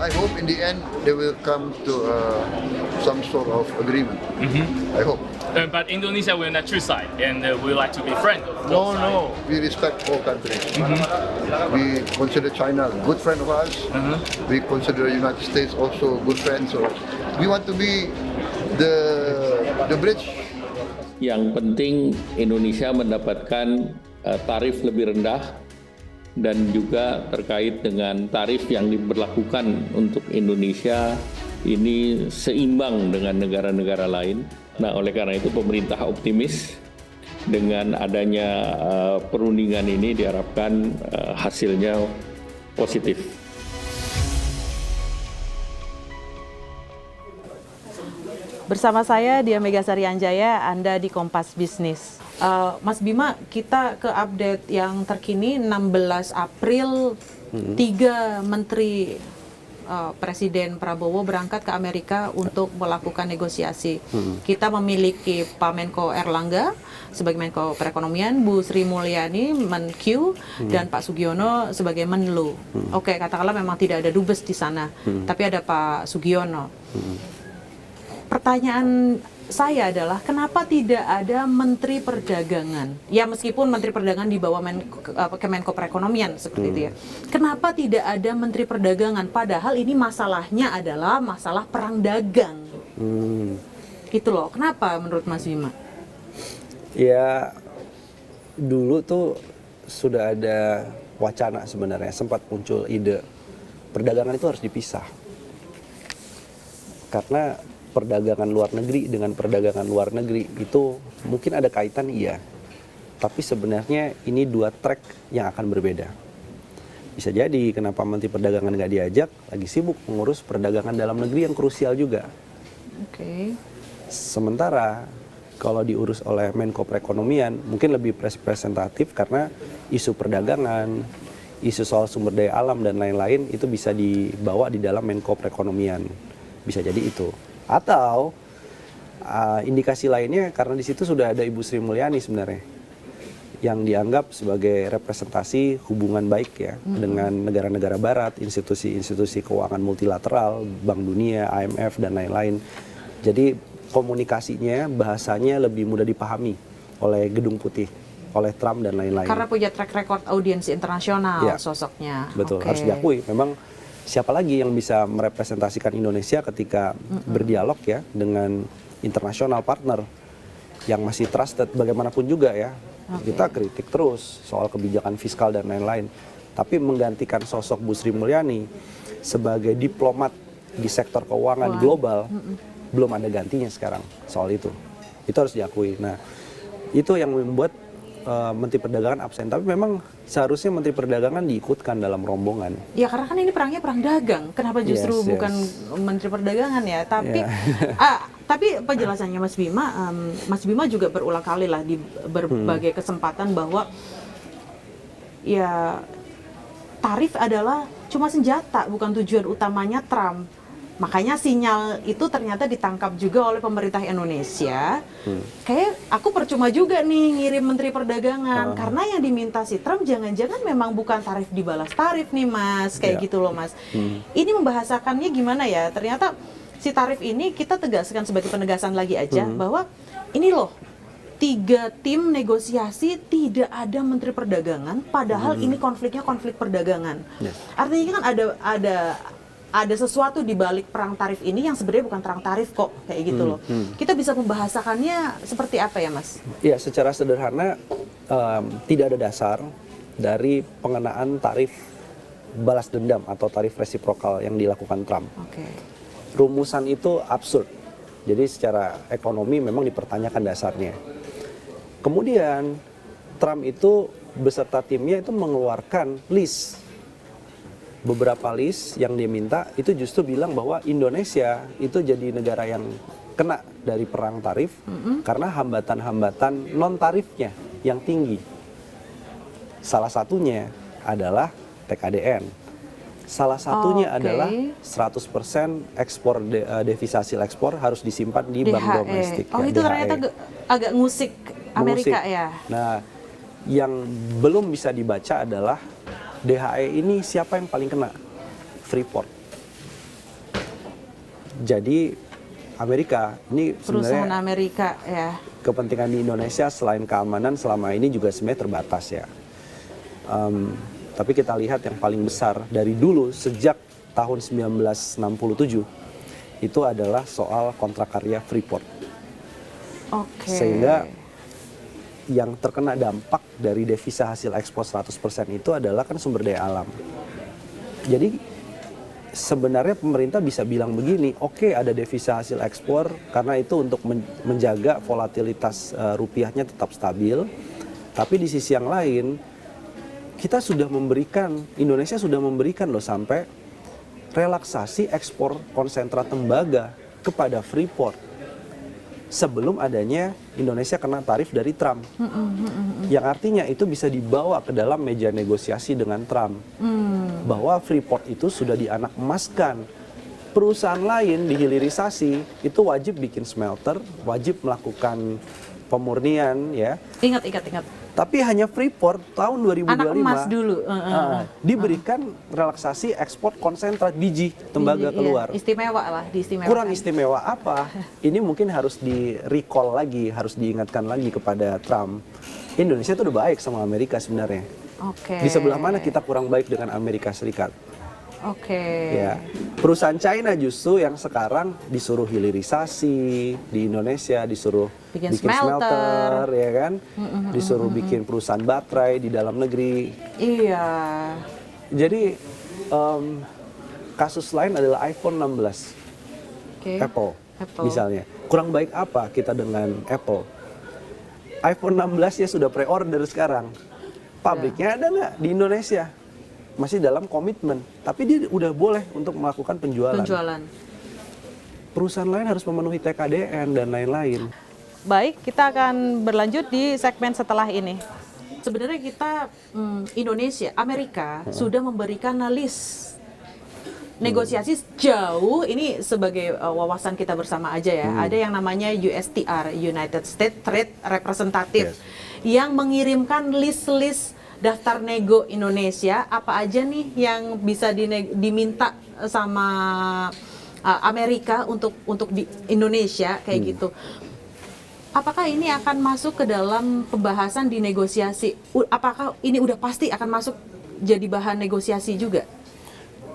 I hope in the end they will come to some sort of agreement. I hope. But Indonesia will not choose side, and we like to be friends. Of both sides. No, we respect all countries. We consider China a good friend of ours. We consider United States also a good friend. So we want to be the bridge. Yang penting Indonesia mendapatkan tarif lebih rendah dan juga terkait dengan tarif yang diberlakukan untuk Indonesia ini seimbang dengan negara-negara lain. Nah, oleh karena itu pemerintah optimis dengan adanya perundingan ini diharapkan hasilnya positif. Bersama saya Dia Megasari Anjaya, Anda di Kompas Bisnis. Mas Bima, kita ke update yang terkini 16 April, 3 menteri Presiden Prabowo berangkat ke Amerika untuk melakukan negosiasi. Kita memiliki Pak Menko Erlangga sebagai Menko Perekonomian, Bu Sri Mulyani Menq, dan Pak Sugiono sebagai Menlu. Oke, katakanlah memang tidak ada dubes di sana, tapi ada Pak Sugiono. Pertanyaan saya adalah kenapa tidak ada Menteri Perdagangan? Ya meskipun Menteri Perdagangan di bawah Kemenko Perekonomian seperti itu ya. Kenapa tidak ada Menteri Perdagangan? Padahal ini masalahnya adalah masalah perang dagang. Gitu loh. Kenapa menurut Mas Bima? Ya dulu tuh sudah ada wacana sebenarnya, sempat muncul ide perdagangan itu harus dipisah. Karena perdagangan luar negeri dengan perdagangan luar negeri itu mungkin ada kaitan, iya. Tapi sebenarnya ini dua track yang akan berbeda. Bisa jadi kenapa Menteri Perdagangan nggak diajak, lagi sibuk mengurus perdagangan dalam negeri yang krusial juga. Oke. Sementara kalau diurus oleh Menko Perekonomian mungkin lebih representatif karena isu perdagangan, isu soal sumber daya alam dan lain-lain itu bisa dibawa di dalam Menko Perekonomian. Bisa jadi itu. Atau indikasi lainnya karena di situ sudah ada Ibu Sri Mulyani sebenarnya yang dianggap sebagai representasi hubungan baik ya dengan negara-negara barat, institusi-institusi keuangan multilateral, Bank Dunia, IMF dan lain-lain. Jadi komunikasinya, bahasanya lebih mudah dipahami oleh Gedung Putih, oleh Trump dan lain-lain. Karena punya track record audiensi internasional ya, sosoknya. Betul, Oke. harus diakui. Memang siapa lagi yang bisa merepresentasikan Indonesia ketika berdialog ya dengan internasional partner yang masih trusted bagaimanapun juga ya. Kita kritik terus soal kebijakan fiskal dan lain-lain. Tapi menggantikan sosok Bu Sri Mulyani sebagai diplomat di sektor keuangan global belum ada gantinya sekarang soal itu. Itu harus diakui. Nah, itu yang membuat Menteri Perdagangan absen, tapi memang seharusnya Menteri Perdagangan diikutkan dalam rombongan. Ya karena kan ini perangnya perang dagang, kenapa justru bukan Menteri Perdagangan ya? Tapi tapi penjelasannya Mas Bima juga berulang kali lah di berbagai kesempatan bahwa ya tarif adalah cuma senjata, bukan tujuan utamanya Trump. Makanya sinyal itu ternyata ditangkap juga oleh pemerintah Indonesia. Kayak aku percuma juga nih ngirim Menteri Perdagangan karena yang diminta si Trump jangan-jangan memang bukan tarif dibalas tarif nih Mas, kayak gitu loh Mas. Ini membahasakannya gimana ya? Ternyata si tarif ini kita tegaskan sebagai penegasan lagi aja bahwa ini loh 3 tim negosiasi tidak ada Menteri Perdagangan, padahal ini konfliknya konflik perdagangan. Artinya kan ada sesuatu di balik perang tarif ini yang sebenarnya bukan perang tarif kok, kayak gitu loh. Kita bisa membahasakannya seperti apa ya Mas? Ya secara sederhana tidak ada dasar dari pengenaan tarif balas dendam atau tarif resiprokal yang dilakukan Trump. Rumusan itu absurd. Jadi secara ekonomi memang dipertanyakan dasarnya. Kemudian Trump itu beserta timnya itu mengeluarkan list. Beberapa list yang dia minta itu justru bilang bahwa Indonesia itu jadi negara yang kena dari perang tarif karena hambatan-hambatan non-tarifnya yang tinggi. Salah satunya adalah TKDN. Salah satunya adalah 100% ekspor devisa hasil ekspor harus disimpan di bank domestik. Oh ya, itu ternyata agak ngusik Amerika ya. Nah, yang belum bisa dibaca adalah DHE ini siapa yang paling kena? Freeport. Jadi Amerika ini Perusahaan sebenarnya Amerika ya. kepentingan di Indonesia selain keamanan selama ini juga sebenarnya terbatas ya. Tapi kita lihat yang paling besar dari dulu sejak tahun 1967 itu adalah soal kontrak karya Freeport. Oke. Sehingga yang terkena dampak dari devisa hasil ekspor 100% itu adalah kan sumber daya alam. Jadi sebenarnya pemerintah bisa bilang begini, oke, ada devisa hasil ekspor karena itu untuk menjaga volatilitas rupiahnya tetap stabil. Tapi di sisi yang lain, Indonesia sudah memberikan loh sampai relaksasi ekspor konsentrat tembaga kepada Freeport sebelum adanya Indonesia kena tarif dari Trump. Yang artinya itu bisa dibawa ke dalam meja negosiasi dengan Trump. Bahwa Freeport itu sudah dianak emaskan. Perusahaan lain dihilirisasi itu wajib bikin smelter, wajib melakukan pemurnian ya. Ingat. Tapi hanya Freeport tahun 2025 Anak emas dulu. diberikan relaksasi ekspor konsentrat biji tembaga Iya, keluar. istimewa lah, diistimewakan. Kurang istimewa apa? Ini mungkin harus di-recall lagi, harus diingatkan lagi kepada Trump. Indonesia itu udah baik sama Amerika sebenarnya. Oke. Di sebelah mana kita kurang baik dengan Amerika Serikat? Oke. Ya, perusahaan China justru yang sekarang disuruh hilirisasi di Indonesia, disuruh Bikin bikin smelter, ya kan? Disuruh bikin perusahaan baterai di dalam negeri. Iya. Jadi kasus lain adalah iPhone 16, Oke. Apple, Apple. misalnya. Kurang baik apa kita dengan Apple? iPhone 16 ya sudah pre-order sekarang. Pabriknya ada nggak di Indonesia? Masih dalam komitmen, tapi dia udah boleh untuk melakukan penjualan. Perusahaan lain harus memenuhi TKDN dan lain-lain. Baik, kita akan berlanjut di segmen setelah ini. Sebenarnya kita Indonesia, Amerika sudah memberikan list negosiasi jauh ini sebagai wawasan kita bersama aja ya. Ada yang namanya USTR, United States Trade Representative, yang mengirimkan list-list daftar nego Indonesia, apa aja nih yang bisa diminta sama Amerika untuk di Indonesia kayak gitu. Apakah ini akan masuk ke dalam pembahasan di negosiasi? Apakah ini udah pasti akan masuk jadi bahan negosiasi juga?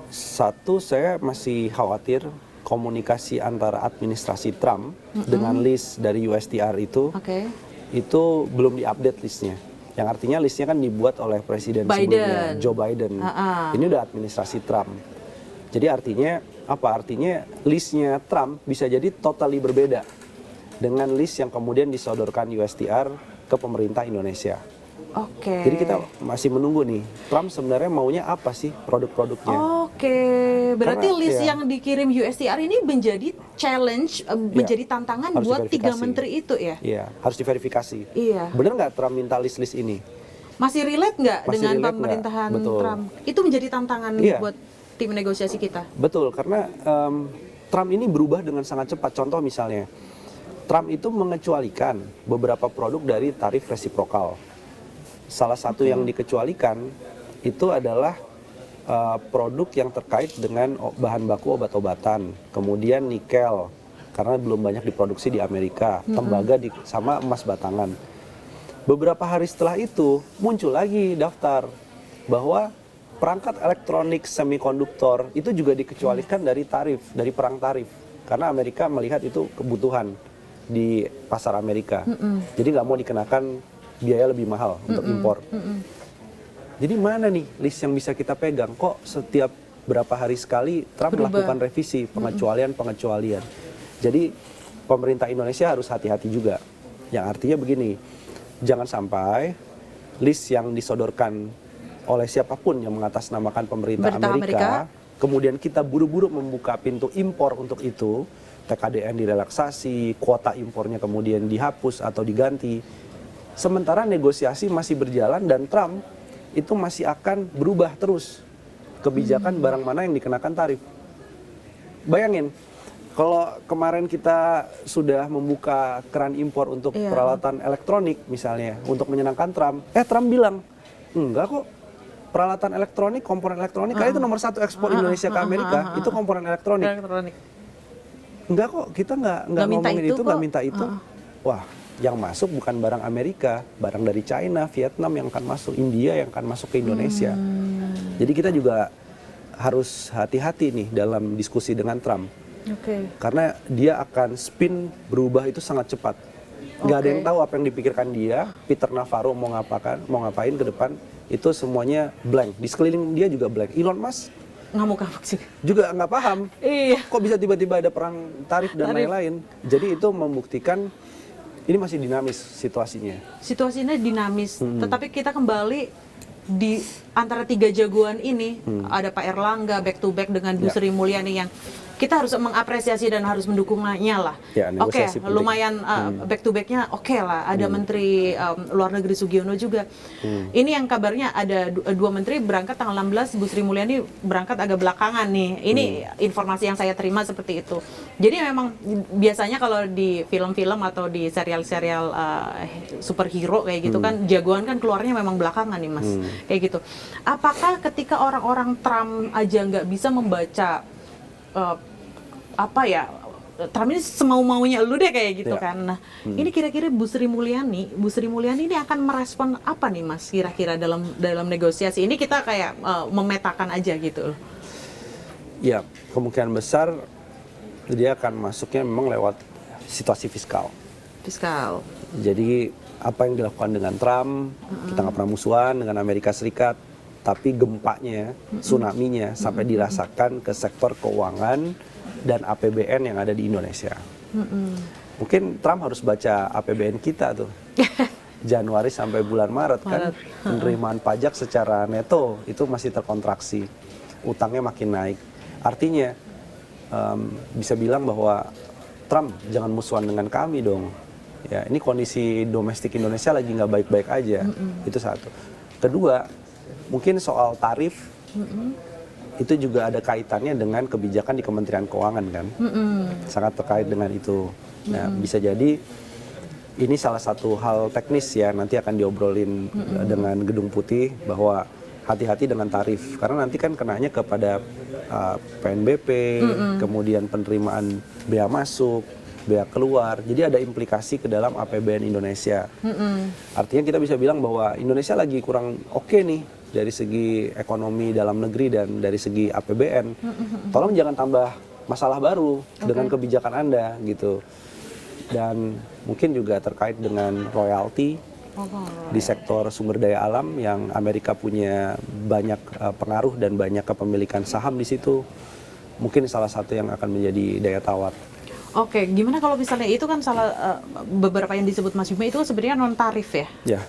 Satu, saya masih khawatir komunikasi antara administrasi Trump dengan list dari USTR itu belum diupdate listnya. Yang artinya listnya kan dibuat oleh Presiden sebelumnya, Joe Biden. Ini udah administrasi Trump. Jadi artinya apa? Artinya listnya Trump bisa jadi totally berbeda dengan list yang kemudian disodorkan USTR ke pemerintah Indonesia. Oke. Jadi kita masih menunggu nih, Trump sebenarnya maunya apa sih produk-produknya? Oke, berarti Karena, list yang dikirim USTR ini menjadi challenge, menjadi tantangan harus buat diverifikasi. 3 menteri itu ya? Iya, harus diverifikasi. Iya. Bener nggak Trump minta list-list ini? Masih relate nggak Masih dengan relate pemerintahan nggak? Betul. Trump? Itu menjadi tantangan Iya. buat tim negosiasi kita. Betul, karena Trump ini berubah dengan sangat cepat. Contoh misalnya, Trump itu mengecualikan beberapa produk dari tarif resiprokal. Salah satu yang dikecualikan itu adalah produk yang terkait dengan bahan baku obat-obatan, kemudian nikel karena belum banyak diproduksi di Amerika, tembaga sama emas batangan. Beberapa hari setelah itu muncul lagi daftar bahwa perangkat elektronik semikonduktor itu juga dikecualikan dari tarif, dari perang tarif, karena Amerika melihat itu kebutuhan di pasar Amerika. Jadi nggak mau dikenakan biaya lebih mahal untuk impor. Jadi mana nih list yang bisa kita pegang? Kok setiap berapa hari sekali Trump melakukan revisi, pengecualian. Jadi pemerintah Indonesia harus hati-hati juga. Yang artinya begini, jangan sampai list yang disodorkan oleh siapapun yang mengatasnamakan pemerintah Amerika, kemudian kita buru-buru membuka pintu impor untuk itu, TKDN direlaksasi, kuota impornya kemudian dihapus atau diganti. Sementara negosiasi masih berjalan dan Trump itu masih akan berubah terus kebijakan barang mana yang dikenakan tarif. Bayangin, kalau kemarin kita sudah membuka keran impor untuk peralatan elektronik misalnya, untuk menyenangkan Trump, Trump bilang, enggak kok, peralatan elektronik, komponen elektronik, karena itu nomor 1 ekspor Indonesia ke Amerika, itu komponen elektronik. Enggak kok, kita nggak Nggak minta ngomongin itu itu, nggak kok. minta itu. Wah, yang masuk bukan barang Amerika, barang dari China, Vietnam yang akan masuk, India yang akan masuk ke Indonesia. Jadi kita juga harus hati-hati nih dalam diskusi dengan Trump. Karena dia akan spin berubah itu sangat cepat. Nggak ada yang tahu apa yang dipikirkan dia. Peter Navarro mau ngapain ke depan, itu semuanya blank. Di sekeliling dia juga blank. Elon Musk Ngamuk-ngamuk sih. juga nggak paham. Iya. Kok bisa tiba-tiba ada perang tarif dan lain-lain. Jadi itu membuktikan ini masih dinamis situasinya. Situasinya dinamis, tetapi kita kembali di antara tiga jagoan ini, ada Pak Erlangga back to back dengan Bu Sri Mulyani yang kita harus mengapresiasi dan harus mendukungnya lah. Ya, Oke, negosiasi penting. lumayan back to backnya oke lah. Ada Menteri Luar Negeri Sugiono juga. Ini yang kabarnya ada dua menteri berangkat tanggal 16, Bu Sri Mulyani berangkat agak belakangan nih. Ini informasi yang saya terima seperti itu. Jadi memang biasanya kalau di film-film atau di serial-serial superhero kayak gitu kan, jagoan kan keluarnya memang belakangan nih Mas. Kayak gitu. Apakah ketika orang-orang Trump aja nggak bisa membaca Trump ini semau-maunya lu deh kayak gitu kan. Nah, ini kira-kira Bu Sri Mulyani ini akan merespon apa nih Mas kira-kira dalam negosiasi ini, kita kayak memetakan aja gitu. Ya, kemungkinan besar dia akan masuknya memang lewat situasi fiskal. Jadi apa yang dilakukan dengan Trump, kita nggak pernah musuhan dengan Amerika Serikat, tapi gempanya, tsunami-nya sampai dirasakan ke sektor keuangan dan APBN yang ada di Indonesia. Mungkin Trump harus baca APBN kita tuh. Januari sampai bulan Maret kan, penerimaan pajak secara neto itu masih terkontraksi, utangnya makin naik. Artinya bisa bilang bahwa Trump jangan musuhan dengan kami dong. Ya, ini kondisi domestik Indonesia lagi nggak baik-baik aja. Itu satu. Kedua, mungkin soal tarif itu juga ada kaitannya dengan kebijakan di Kementerian Keuangan kan, sangat terkait dengan itu. Nah, bisa jadi ini salah satu hal teknis ya, nanti akan diobrolin dengan Gedung Putih bahwa hati-hati dengan tarif karena nanti kan kenanya kepada PNBP, kemudian penerimaan bea masuk, bea keluar, jadi ada implikasi ke dalam APBN Indonesia. Artinya kita bisa bilang bahwa Indonesia lagi kurang oke nih dari segi ekonomi dalam negeri dan dari segi APBN. Tolong jangan tambah masalah baru dengan kebijakan Anda gitu. Dan mungkin juga terkait dengan royalti di sektor sumber daya alam yang Amerika punya banyak pengaruh dan banyak kepemilikan saham di situ. Mungkin salah satu yang akan menjadi daya tawar. Oke, gimana kalau misalnya itu kan beberapa yang disebut Mas Bima itu sebenarnya non tarif ya? Ya.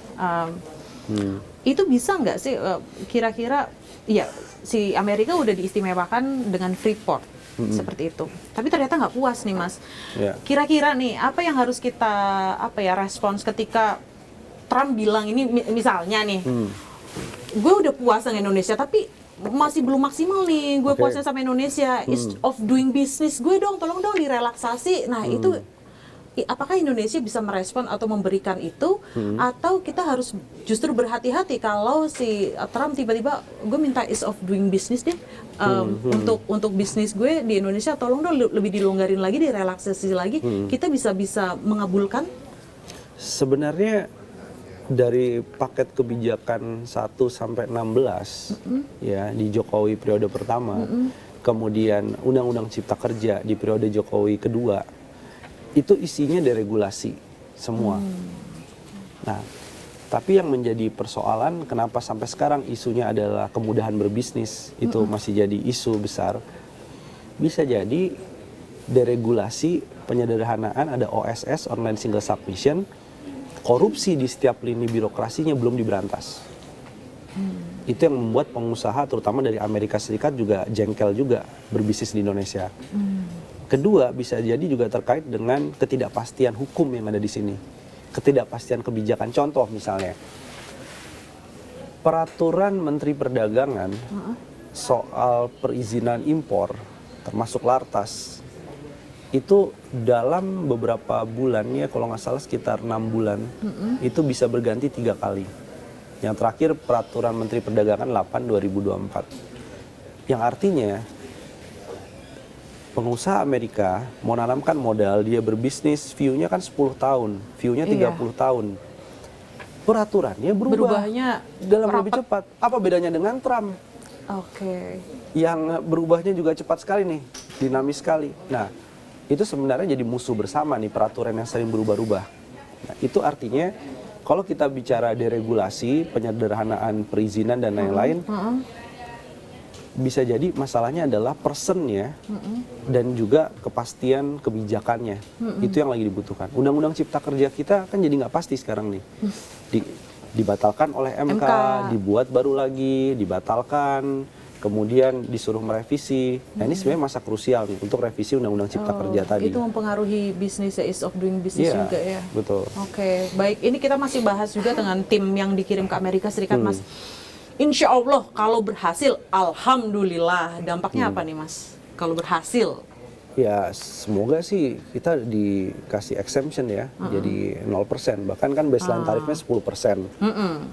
Itu bisa nggak sih kira-kira ya si Amerika udah diistimewakan dengan Freeport seperti itu, tapi ternyata nggak puas nih Mas. Kira-kira nih apa yang harus kita respons ketika Trump bilang ini misalnya nih, gue udah puas dengan Indonesia tapi masih belum maksimal nih gue puasnya sama Indonesia, ease of doing business gue dong, tolong dong direlaksasi. Nah itu apakah Indonesia bisa merespon atau memberikan itu, atau kita harus justru berhati-hati kalau si Trump tiba-tiba gue minta ease of doing business deh untuk bisnis gue di Indonesia, tolong dong lebih dilonggarin lagi, direlaksasi lagi, kita bisa mengabulkan? Sebenarnya dari paket kebijakan 1 sampai 16 ya di Jokowi periode pertama, kemudian Undang-Undang Cipta Kerja di periode Jokowi kedua, itu isinya deregulasi semua. Nah, tapi yang menjadi persoalan kenapa sampai sekarang isunya adalah kemudahan berbisnis, itu masih jadi isu besar. Bisa jadi deregulasi, penyederhanaan, ada OSS, Online Single Submission, korupsi di setiap lini birokrasinya belum diberantas. Itu yang membuat pengusaha terutama dari Amerika Serikat juga jengkel juga berbisnis di Indonesia. Kedua, bisa jadi juga terkait dengan ketidakpastian hukum yang ada di sini. Ketidakpastian kebijakan. Contoh misalnya, peraturan Menteri Perdagangan soal perizinan impor, termasuk Lartas, itu dalam beberapa bulannya, kalau nggak salah sekitar 6 bulan, itu bisa berganti 3 kali. Yang terakhir peraturan Menteri Perdagangan 8/2024. Yang artinya pengusaha Amerika mau nanamkan modal, dia berbisnis, view-nya kan 10 tahun, view-nya 30 tahun. Peraturannya Berubahnya dalam lebih rapat. cepat. Apa bedanya dengan Trump? Oke. Yang berubahnya juga cepat sekali nih, dinamis sekali. Nah, itu sebenarnya jadi musuh bersama nih, peraturan yang sering berubah-ubah. Nah, itu artinya kalau kita bicara deregulasi, penyederhanaan perizinan dan lain-lain, bisa jadi masalahnya adalah personnya dan juga kepastian kebijakannya. Itu yang lagi dibutuhkan. Undang-undang Cipta Kerja kita kan jadi nggak pasti sekarang nih. Dibatalkan oleh MK, dibuat baru lagi, dibatalkan, kemudian disuruh merevisi. Nah, ini sebenarnya masa krusial nih untuk revisi Undang-Undang Cipta Kerja tadi. Itu mempengaruhi bisnis, ease of doing business juga ya. Betul. Oke, baik. Ini kita masih bahas juga dengan tim yang dikirim ke Amerika Serikat, Mas. Insya Allah kalau berhasil, alhamdulillah. Dampaknya apa nih, Mas? Kalau berhasil? Ya, semoga sih kita dikasih exemption ya, jadi 0%. Bahkan kan baseline tarifnya 10%.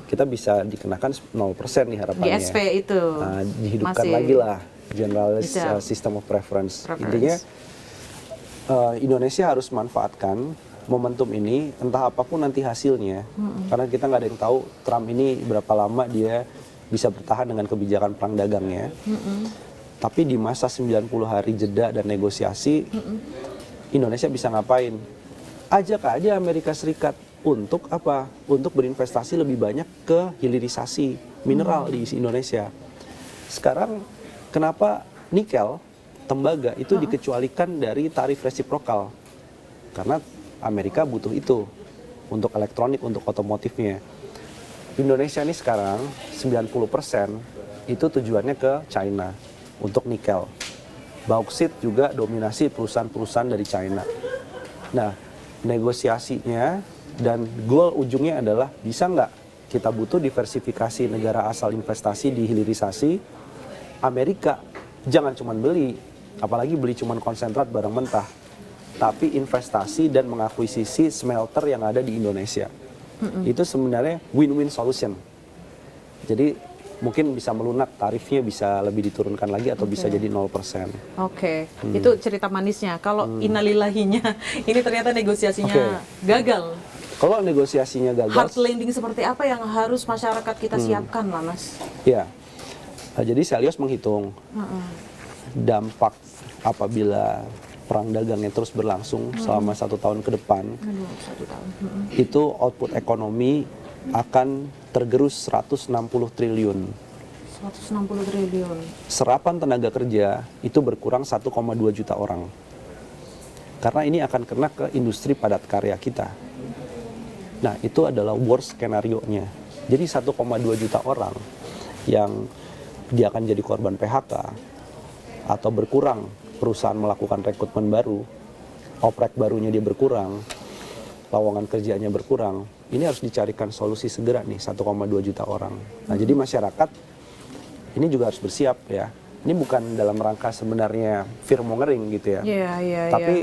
Kita bisa dikenakan 0% nih harapannya. GSP itu. Nah, dihidupkan masih lagi lah Generalist System of Preference. Intinya Indonesia harus manfaatkan momentum ini, entah apapun nanti hasilnya. Karena kita nggak ada yang tahu Trump ini berapa lama dia bisa bertahan dengan kebijakan perang dagangnya. Tapi di masa 90 hari jeda dan negosiasi, Indonesia bisa ngapain? Ajak aja Amerika Serikat untuk apa? Untuk berinvestasi lebih banyak ke hilirisasi mineral di Indonesia. Sekarang kenapa nikel, tembaga itu dikecualikan dari tarif resiprokal? Karena Amerika butuh itu untuk elektronik, untuk otomotifnya. Indonesia ini sekarang 90% itu tujuannya ke China untuk nikel. Bauksit juga dominasi perusahaan-perusahaan dari China. Nah, negosiasinya dan goal ujungnya adalah bisa nggak kita butuh diversifikasi negara asal investasi di hilirisasi. Amerika jangan cuma beli, apalagi beli cuma konsentrat barang mentah, tapi investasi dan mengakuisisi smelter yang ada di Indonesia. Itu sebenarnya win-win solution. Jadi mungkin bisa melunak, tarifnya bisa lebih diturunkan lagi atau bisa jadi 0%. Oke, itu cerita manisnya. Kalau innalillahinya, ini ternyata negosiasinya gagal. Kalau negosiasinya gagal, Hard landing seperti apa yang harus masyarakat kita siapkan lah, Mas? ya. Jadi Selyos menghitung dampak apabila perang dagangnya terus berlangsung selama 1 tahun ke depan, itu output ekonomi akan tergerus 160 triliun. 160 triliun. Serapan tenaga kerja itu berkurang 1,2 juta orang. Karena ini akan kena ke industri padat karya kita. Nah, itu adalah worst skenario-nya. Jadi 1,2 juta orang yang dia akan jadi korban PHK atau berkurang perusahaan melakukan rekrutmen baru, oprek barunya dia berkurang, lowongan kerjanya berkurang. Ini harus dicarikan solusi segera nih, 1,2 juta orang. Nah, jadi masyarakat ini juga harus bersiap ya. Ini bukan dalam rangka sebenarnya fear-mongering gitu ya. Tapi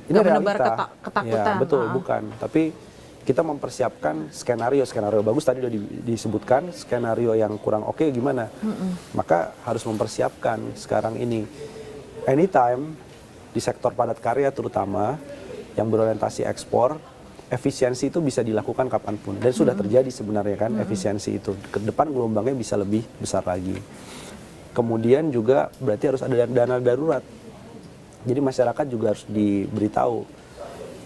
ini realita. Ketakutan. Ya, betul, bukan. Tapi kita mempersiapkan skenario bagus tadi udah disebutkan, skenario yang kurang oke gimana. Maka harus mempersiapkan sekarang ini. Anytime di sektor padat karya terutama yang berorientasi ekspor, efisiensi itu bisa dilakukan kapanpun dan sudah terjadi sebenarnya kan efisiensi itu. Ke depan gelombangnya bisa lebih besar lagi. Kemudian juga berarti harus ada dana darurat. Jadi masyarakat juga harus diberitahu.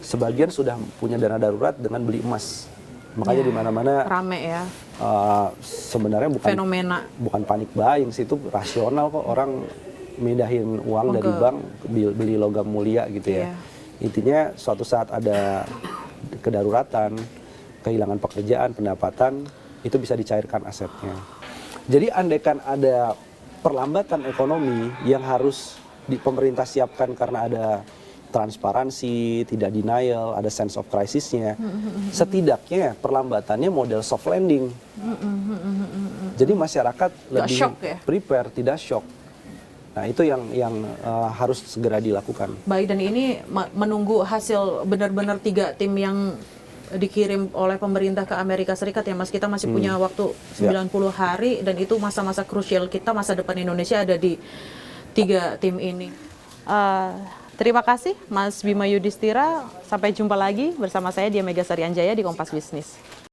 Sebagian sudah punya dana darurat dengan beli emas. Makanya di mana-mana rame ya. Sebenarnya bukan panik buying sih, itu rasional kok, orang mindahin uang dari bank beli logam mulia gitu ya. Intinya suatu saat ada kedaruratan, kehilangan pekerjaan, pendapatan, itu bisa dicairkan asetnya. Jadi andaikan ada perlambatan ekonomi yang harus pemerintah siapkan karena ada transparansi, tidak denial, ada sense of crisisnya, setidaknya perlambatannya model soft landing. Jadi masyarakat lebih prepare, tidak shock. Nah, itu yang harus segera dilakukan. Baik, dan ini menunggu hasil benar-benar 3 tim yang dikirim oleh pemerintah ke Amerika Serikat ya, Mas. Kita masih punya waktu 90 hari dan itu masa-masa krusial kita, masa depan Indonesia ada di 3 tim ini. Terima kasih Mas Bima Yudhistira. Sampai jumpa lagi bersama saya Dia Megasari Anjaya di Kompas Bisnis.